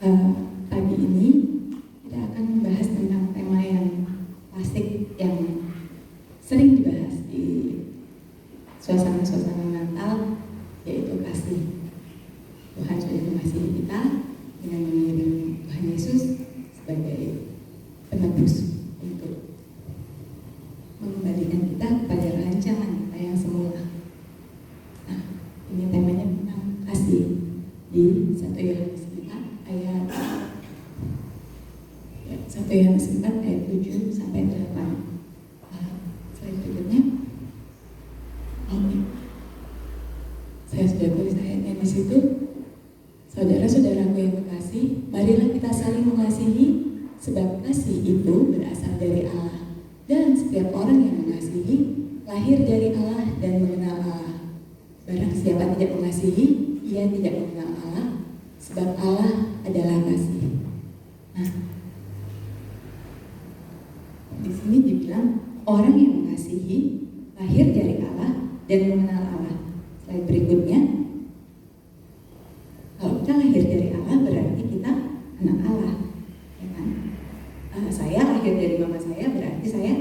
Eh, Pagi ini kita akan membahas tentang tema yang klasik yang sering dibahas di suasana-suasana Natal, yaitu kasih. Tuhan sudah mengasihi kita dengan mengirim Tuhan Yesus sebagai penebus untuk mengembalikan kita kepada rancangan kita yang semula. Nah, ini temanya tentang kasih di 1 Yohanes 4 ayat 7 sampai 8. Slide berikutnya. Oke. Saya sudah tulis ayatnya di situ. Saudara-saudaraku yang kekasih, marilah kita saling mengasihi, sebab kasih itu berasal dari Allah. Dan setiap orang yang mengasihi lahir dari Allah dan mengenal Allah. Barang siapa tidak mengasihi, ia tidak mengenal Allah, sebab Allah adalah kasih. Nah, di sini dibilang orang yang mengasihi lahir dari Allah dan mengenal Allah. Slide berikutnya. Kalau kita lahir dari Allah berarti kita anak Allah, ya kan? Saya lahir dari mama saya berarti saya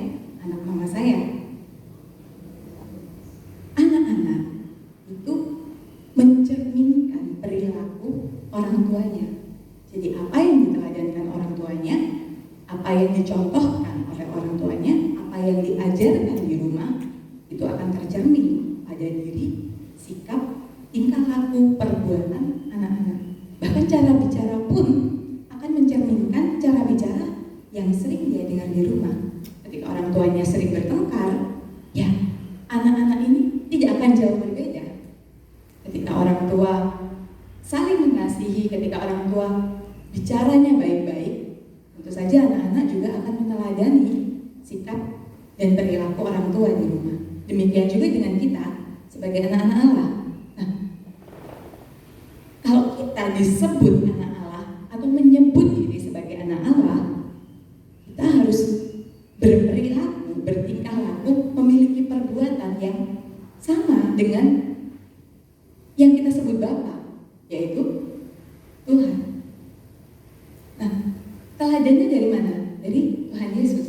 anak mama saya. Anak-anak itu mencerminkan perilaku orang tuanya. Jadi apa yang diteladankan orang tuanya, apa yang dicontohkan oleh orang tuanya, apa yang diajarkan di rumah, itu akan tercermin pada diri, sikap, tingkah laku, perbuatan anak-anak. Bahkan cara bicara pun akan mencerminkan cara bicara yang sering dia dengar di rumah. Ketika orang tuanya sering bertengkar, ya anak-anak ini tidak akan jauh berbeda. Ketika orang tua saling mengasihi, ketika orang tua bicaranya baik-baik, tentu saja anak-anak juga akan meneladani sikap dan perilaku orang tua di rumah. Demikian juga dengan kita sebagai anak-anak Allah. Nah, kalau kita disebut anak Allah atau menyebut diri sebagai anak Allah, kita harus berperilaku, bertingkah laku, memiliki perbuatan yang sama dengan yang kita sebut Bapa, yaitu Tuhan. Nah, teladannya dari mana? Dari Tuhan Yesus.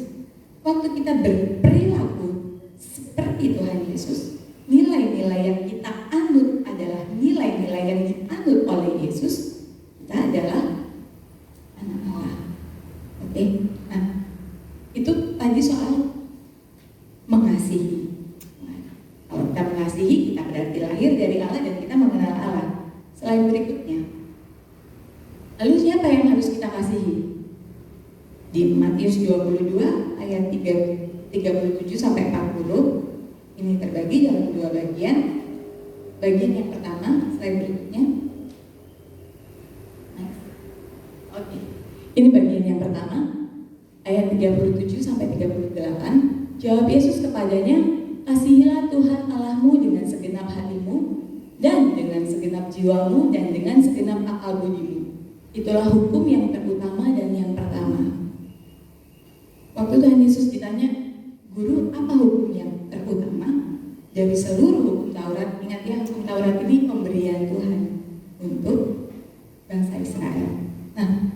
Waktu kita berperilaku seperti Tuhan Yesus, nilai-nilai yang kita anut adalah nilai-nilai yang dianut oleh Yesus, kita adalah anak Allah. Oke? Nah, itu tadi soal mengasihi. Kalau kita mengasihi, kita berarti lahir dari Allah dan kita mengenal Allah. Slide berikutnya. Lalu siapa yang harus kita kasihi? Di Matius 22 ayat 37 sampai 40, ini terbagi dalam dua bagian. Bagian yang pertama, slide berikutnya. Oke. Ini bagian yang pertama, ayat 37 sampai 38. Jawab Yesus kepadanya, kasihilah Tuhan Allahmu dengan segenap hatimu, dan dengan segenap jiwamu, dan dengan segenap akal budimu. Itulah hukum yang terutama dan yang pertama. Waktu Tuhan Yesus ditanya, Guru, apa hukum yang terutama? Dari seluruh hukum Taurat, ingat ya, hukum Taurat ini pemberian Tuhan untuk bangsa Israel. Nah,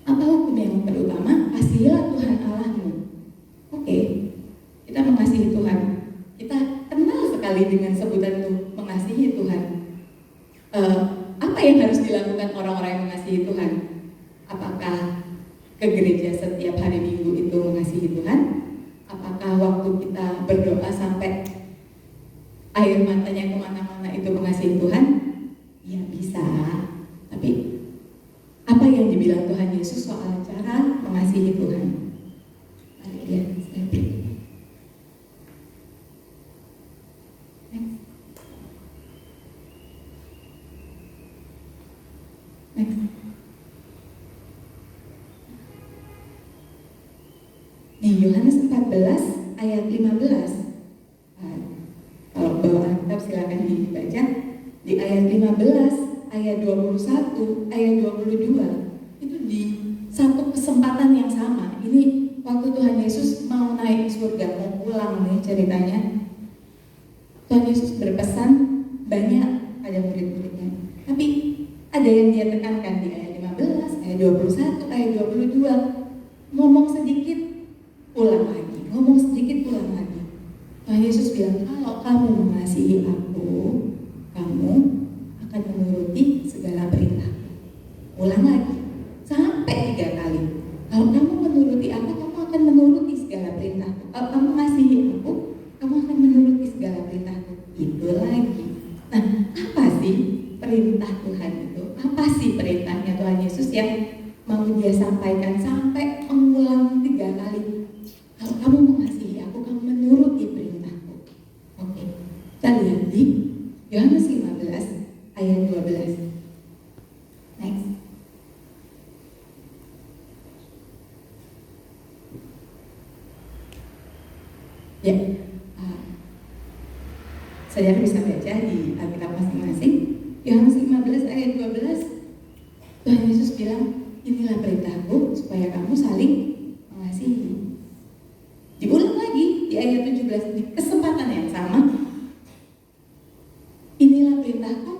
apa hukum yang terutama? Kasihilah Tuhan Allahmu. Oke, kita mengasihi Tuhan. Kita kenal sekali dengan sebutan itu, mengasihi Tuhan. Apa yang harus dilakukan orang-orang yang mengasihi Tuhan? Apakah ke gereja setiap hari Minggu itu mengasihi Tuhan? Apakah waktu kita berdoa sampai air matanya kemana-mana itu mengasihi Tuhan? Ya bisa. Tapi apa yang dibilang Tuhan Yesus soal cara mengasihi Tuhan? Mari lihat slide berikutnya. Next. Di Yohanes 14 ayat 15. Kalau bawa Alkitab silakan dibaca. Di ayat 15, ayat 21, ayat 22. Itu di satu kesempatan yang sama. Ini waktu Tuhan Yesus mau naik ke surga, mau pulang nih ceritanya. Tuhan Yesus berpesan banyak pada murid-muridnya. Tapi ada yang dia tekankan di ayat 15 21 ayat 22, ngomong sedikit pulang lagi, ngomong sedikit pulang lagi. Tuhan Yesus bilang, kalau kamu mengasihi aku, kamu akan menuruti segala perintah. Ulang lagi, sampai 3 kali. Kalau kamu menuruti aku, kamu akan menuruti segala perintahku. Kalau kamu mengasihi aku, kamu akan menuruti segala perintahku. Itu lagi. Nah, apa sih perintah Tuhan itu? Apa sih perintahnya Tuhan Yesus yang mau dia sampaikan sampai mengulang 3 kali? Kalau kamu mengasihi aku, kamu menuruti perintahku. Oke, kita lihat di Yohanes 15 ayat 12. Next. Ya, saudara bisa baca di Alkitab masing-masing. Yohanes 15 ayat 12, Tuhan Yesus bilang, inilah perintahku supaya kamu saling mengasihi. Diulang lagi di ayat 17 di kesempatan yang sama, inilah perintahku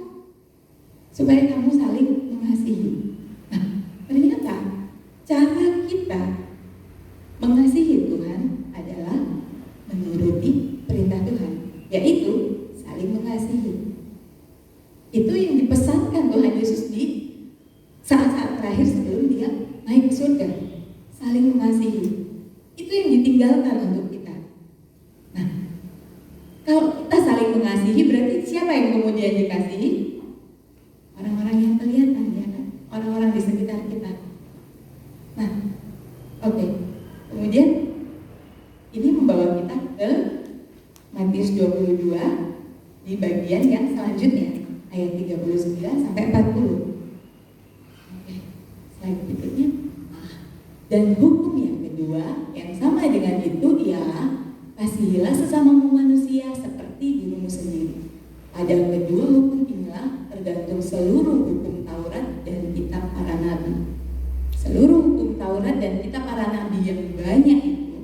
supaya kamu saling mengasihi. Nah, ternyata cara kita mengasihi Tuhan adalah menuruti perintah Tuhan, yaitu saling mengasihi. Itu yang dipesankan Tuhan Yesus di saat-saat terakhir sebelum dia naik ke surga. Saling mengasihi. Itu yang ditinggalkan untuk kita. Nah, kalau kita saling mengasihi, berarti siapa yang kemudian dikasihi? Orang-orang yang kelihatan, ya kan? Orang-orang di sekitar kita. Nah, oke. Kemudian ini membawa kita ke Matius 22 di bagian yang selanjutnya, ayat 39 sampai 40. Oke, slide berikutnya. Dan hukum yang kedua yang sama dengan itu ialah kasihilah sesamamu manusia seperti dirimu sendiri. Pada kedua hukum inilah tergantung seluruh hukum Taurat dan kitab para nabi. Seluruh hukum Taurat dan kitab para nabi yang banyak itu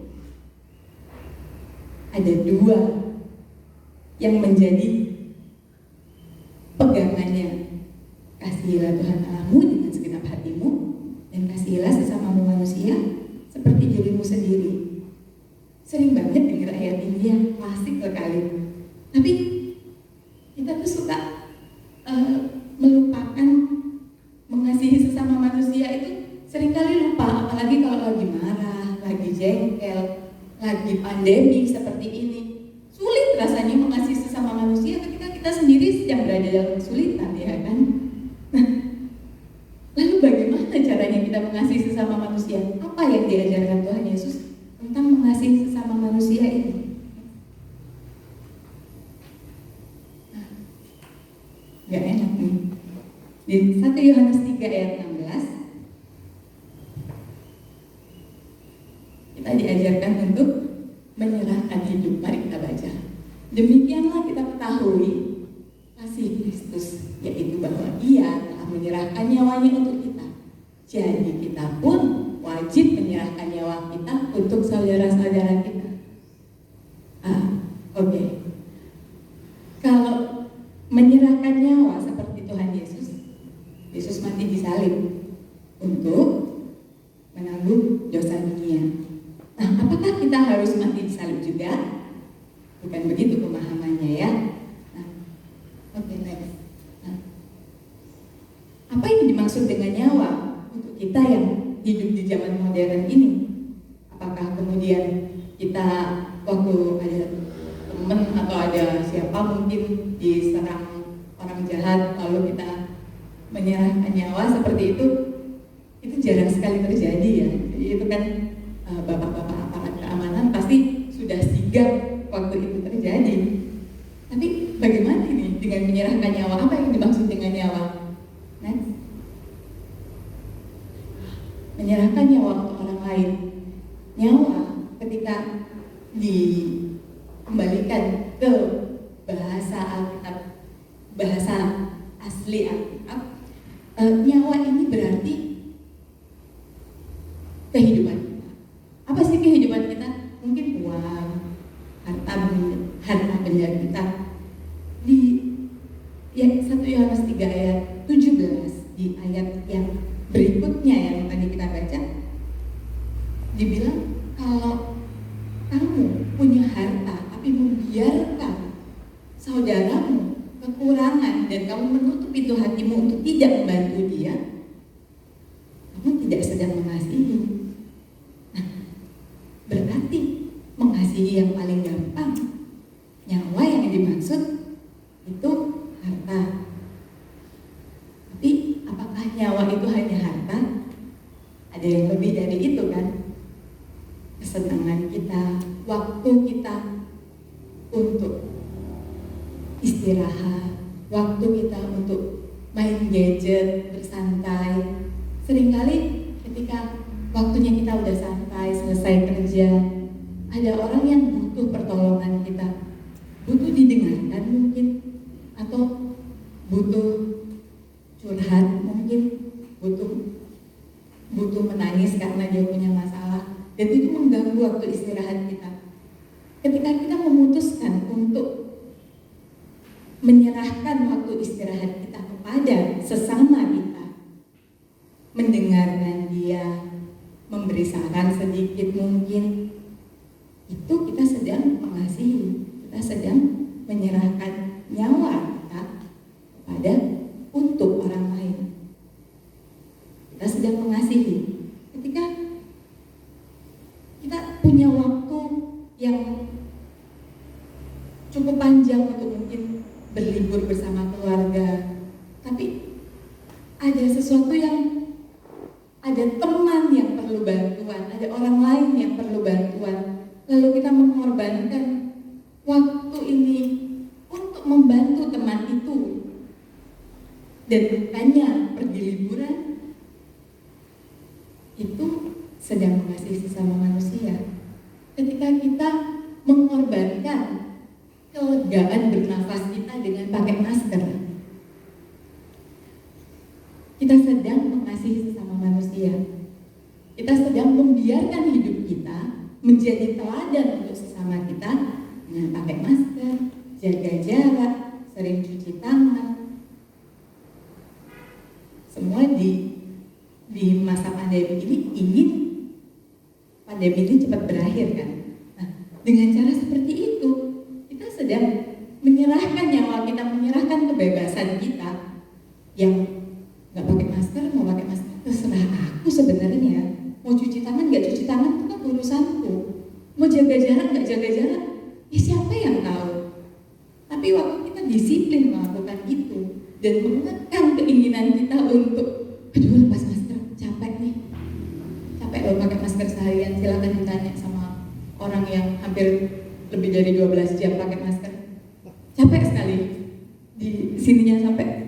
ada 2 yang menjadi pegangannya. Kasihilah Tuhan Allahmu dengan segenap hatimu dan kasihilah sesamamu manusia seperti dirimu sendiri. Sering banget dengar ayat ini yang klasik sekali. Tapi kita tuh suka melupakan mengasihi sesama manusia itu, seringkali lupa, apalagi kalau lagi marah, lagi jengkel, lagi pandemi seperti ini. Sulit rasanya mengasihi sesama manusia ketika kita sendiri sedang berada dalam kesulitan, ya kan? Nah, lalu bagaimana caranya kita mengasihi sesama manusia? Apa yang diajarkan Tuhan Yesus tentang mengasihi sesama manusia ini? Nah, gak enak nih. Di 1 Yohanes 3 ayat 16 kita diajarkan untuk menyerahkan hidup. Mari kita baca. Demikianlah kita ketahui kasih Kristus, yaitu bahwa Ia telah menyerahkan nyawanya untuk kita. Jadi kita pun wajib menyerahkan nyawa kita untuk saudara-saudara kita. Oke. Kalau menyerahkan nyawa seperti Tuhan Yesus, Yesus mati di salib untuk menanggung dosa dunia. Nah, apakah kita harus mati di salib juga? Bukan begitu pemahamannya, ya. Nah, oke, next. Nah, apa yang dimaksud dengan nyawa untuk kita yang hidup di zaman modern ini? Apakah kemudian kita waktu ada teman atau ada siapa mungkin diserang orang jahat lalu kita menyerahkan nyawa seperti itu jarang sekali terjadi, ya. Jadi itu kan bapak-bapak aparat keamanan pasti sudah sigap waktu itu terjadi. Tapi bagaimana ini dengan menyerahkan nyawa? Apa yang dimaksud dengan nyawa? Next. Menyerahkan nyawa untuk orang lain. Nyawa ketika dikembalikan ke bahasa Alkitab, bahasa asli Alkitab, nyawa ini berarti kehidupan kita. Apa sih kehidupan kita? Mungkin uang, harta benda kita. Di 1 Yohanes 3 ayat 17, di ayat yang berikutnya yang tadi kita baca, dibilang kalau kamu punya harta tapi membiarkan saudaramu kekurangan dan kamu menutup pintu hatimu untuk tidak membantu dia, kamu tidak sedang mengasihi. Nah, berarti mengasihi yang paling gampang, nyawa yang dimaksud itu harta. Tapi apakah nyawa itu hanya harta? Ada yang lebih dari itu kan? Kesenangan kita, waktu kita untuk istirahat, waktu kita untuk main gadget, bersantai. Seringkali ketika waktunya kita udah santai, selesai kerja, ada orang yang butuh pertolongan kita, butuh didengarkan mungkin, atau butuh curhat mungkin, butuh menangis karena dia punya masalah, dan itu mengganggu waktu istirahat kita. Ketika kita memutuskan untuk menyerahkan waktu istirahat kita kepada sesama kita, mendengarkan dia, memberi saran sedikit mungkin, itu kita sedang mengasihi, kita sedang menyerahkan nyawa kita kepada untuk orang lain. Kita sedang mengasihi. Ketika kita punya waktu yang cukup panjang untuk mungkin berlibur bersama keluarga, tapi ada sesuatu yang, ada teman yang perlu bantuan, ada orang lain yang perlu bantuan, lalu kita mengorbankan waktu ini untuk membantu teman itu, dan bukannya pergi liburan, itu sedang mengasihi sesama manusia. Ketika kita mengorbankan kelegaan bernafas kita dengan pakai masker, kita sedang mengasihi sesama manusia. Kita sedang membiarkan hidup kita menjadi teladan untuk sesama kita dengan pakai masker, jaga jarak, sering cuci tangan. Semua di masa pandemi ini ingin pandemi ini cepat berakhir kan. Nah, dengan cara seperti itu kita sedang menyerahkan nyawa kita, menyerahkan kebebasan kita. Yang nggak pakai masker, mau pakai masker terserah aku sebenarnya. Mau cuci tangan nggak cuci tangan itu kan urusanku. Mau jaga jarak nggak jaga jarak, ya siapa yang tahu. Tapi waktu kita disiplin melakukan itu dan mengekang keinginan kita untuk, aduh lepas masker, capek nih, capek loh pakai masker seharian. Silakan ditanya sama orang yang hampir lebih dari 12 jam pakai masker, capek sekali di sininya sampai